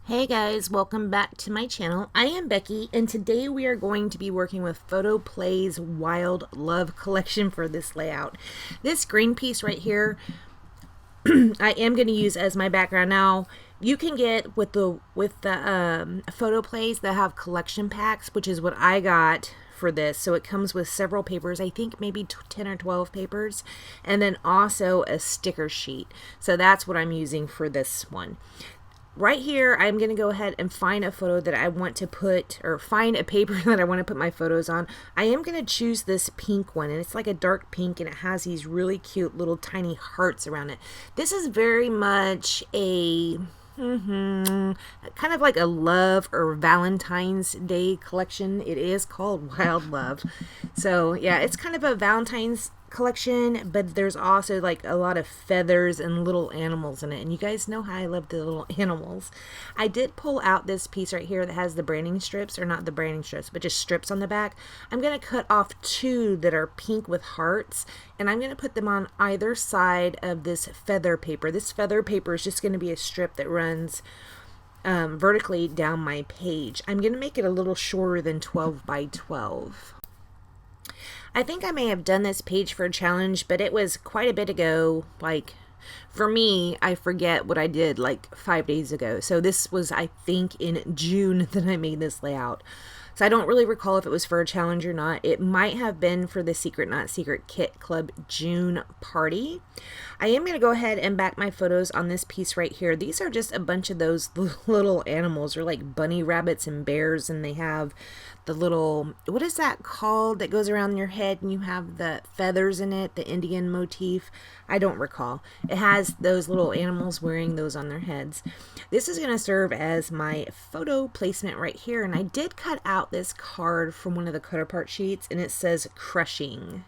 Hey guys, welcome back to my channel. I am Becky, and today we are going to be working with Photo Play's Wild Love collection for this layout. This green piece right here, I am going to use as my background. Now, you can get with the Photo Plays that have collection packs, which is what I got for this. So it comes with several papers, I think maybe 10 or 12 papers, and then also a sticker sheet. So that's what I'm using for this one. Right here, I'm going to go ahead and find a photo that I want to put, or find a paper that I want to put my photos on. I am going to choose this pink one, and it's like a dark pink, and it has these really cute little tiny hearts around it. This is very much a kind of like a love or Valentine's Day collection. It is called Wild Love. So yeah, it's kind of a Valentine's collection, but there's also like a lot of feathers and little animals in it, and you guys know how I love the little animals. I did pull out this piece right here that has the branding strips, or not the branding strips, but just strips on the back. I'm going to cut off two that are pink with hearts, and I'm going to put them on either side of this feather paper. This feather paper is just going to be a strip that runs vertically down my page. I'm going to make it a little shorter than 12 by 12. I think I may have done this page for a challenge, but it was quite a bit ago. Like, for me, I forget what I did like 5 days ago. So this was, I think, in June that I made this layout. So I don't really recall if it was for a challenge or not. It might have been for the Secret Not Secret Kit Club June party. I am going to go ahead and back my photos on this piece right here. These are just a bunch of those little animals. They're like bunny rabbits and bears, and they have the little, what is that called that goes around your head and you have the feathers in it, the Indian motif? I don't recall. It has those little animals wearing those on their heads. This is going to serve as my photo placement right here, and I did cut out this card from one of the cut apart sheets, and it says crushing.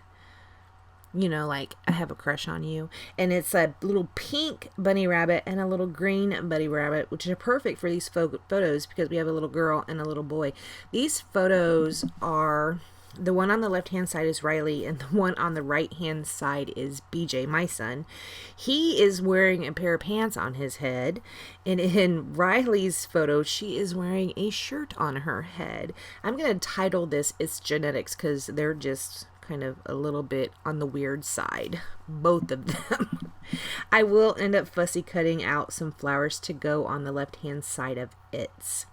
You know, like, I have a crush on you. And it's a little pink bunny rabbit and a little green bunny rabbit, which are perfect for these photos because we have a little girl and a little boy. These photos are, the one on the left hand side is Riley, and the one on the right hand side is BJ, my son. He is wearing a pair of pants on his head, and in Riley's photo she is wearing a shirt on her head. I'm going to title this It's Genetics because they're just kind of a little bit on the weird side, both of them. I will end up fussy cutting out some flowers to go on the left hand side of it.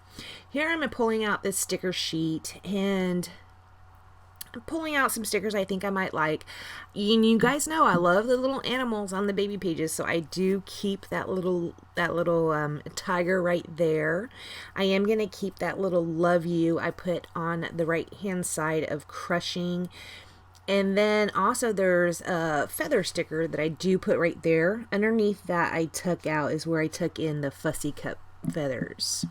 Here I'm pulling out this sticker sheet, and I'm pulling out some stickers I think I might like. And you guys know I love the little animals on the baby pages, so I do keep that little tiger right there. I am going to keep that little love you I put on the right hand side of crushing. And then also there's a feather sticker that I do put right there. Underneath that I took out is where I took in the fussy cut feathers.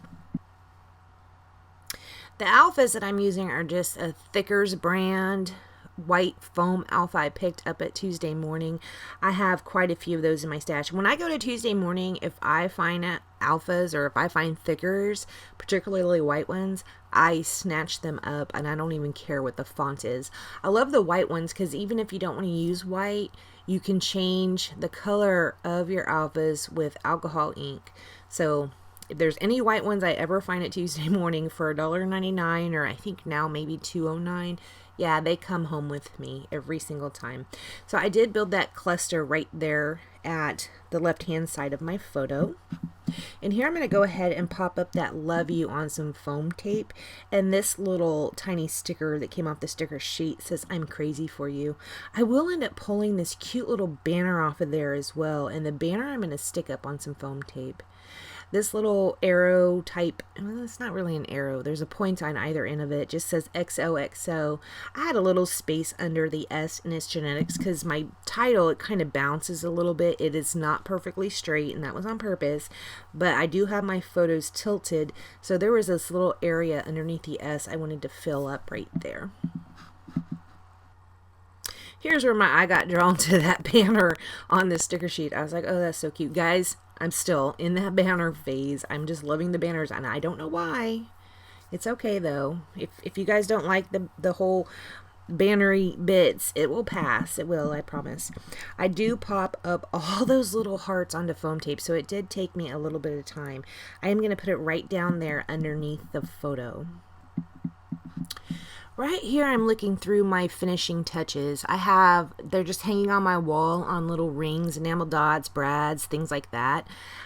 The alphas that I'm using are just a Thickers brand white foam alpha I picked up at Tuesday Morning. I have quite a few of those in my stash. When I go to Tuesday Morning, if I find alphas or if I find Thickers, particularly white ones, I snatch them up, and I don't even care what the font is. I love the white ones because even if you don't want to use white, you can change the color of your alphas with alcohol ink. So if there's any white ones I ever find at Tuesday Morning for $1.99, or I think now maybe $2.09, yeah, they come home with me every single time. So I did build that cluster right there at the left hand side of my photo. And here I'm going to go ahead and pop up that love you on some foam tape. And this little tiny sticker that came off the sticker sheet says I'm crazy for you. I will end up pulling this cute little banner off of there as well. And the banner I'm going to stick up on some foam tape. This little arrow type, well, it's not really an arrow. There's a point on either end of it. It just says XOXO. I had a little space under the S in It's Genetics because my title, it kind of bounces a little bit. It is not perfectly straight, and that was on purpose. But I do have my photos tilted, so there was this little area underneath the S I wanted to fill up right there. Here's where my eye got drawn to that banner on the sticker sheet. I was like, oh, that's so cute. Guys, I'm still in that banner phase. I'm just loving the banners, and I don't know why. It's okay, though. If you guys don't like the whole bannery bits, it will pass. It will, I promise. I do pop up all those little hearts onto foam tape, so it did take me a little bit of time. I am going to put it right down there underneath the photo. Right here, I'm looking through my finishing touches. They're just hanging on my wall on little rings, enamel dots, brads, things like that.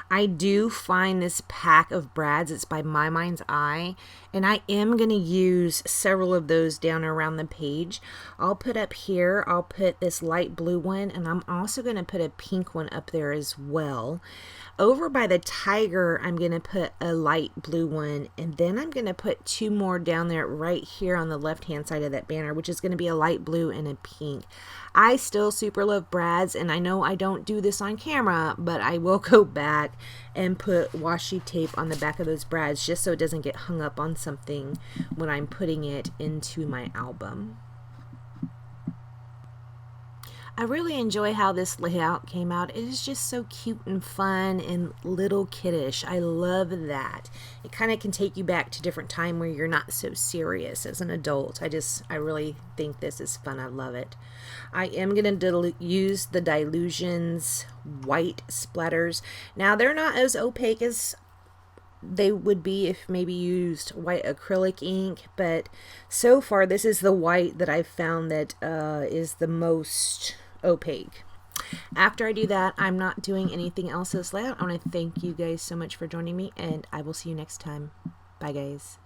I do find this pack of brads. It's by My Mind's Eye, and I am going to use several of those down around the page. I'll put up here, I'll put this light blue one, and I'm also going to put a pink one up there as well. Over by the tiger, I'm going to put a light blue one, and then I'm going to put two more down there right here on the left-hand side of that banner, which is going to be a light blue and a pink. I still super love brads, and I know I don't do this on camera, but I will go back and put washi tape on the back of those brads just so it doesn't get hung up on something when I'm putting it into my album. I really enjoy how this layout came out. It is just so cute and fun and little kiddish. I love that. It kind of can take you back to a different time where you're not so serious as an adult. I really think this is fun. I love it. I am going to use the Dylusions white splatters. Now, they're not as opaque as they would be if maybe used white acrylic ink, but so far this is the white that I've found that is the most opaque. After I do that, I'm not doing anything else this layout. I want to thank you guys so much for joining me, and I will see you next time. Bye, guys.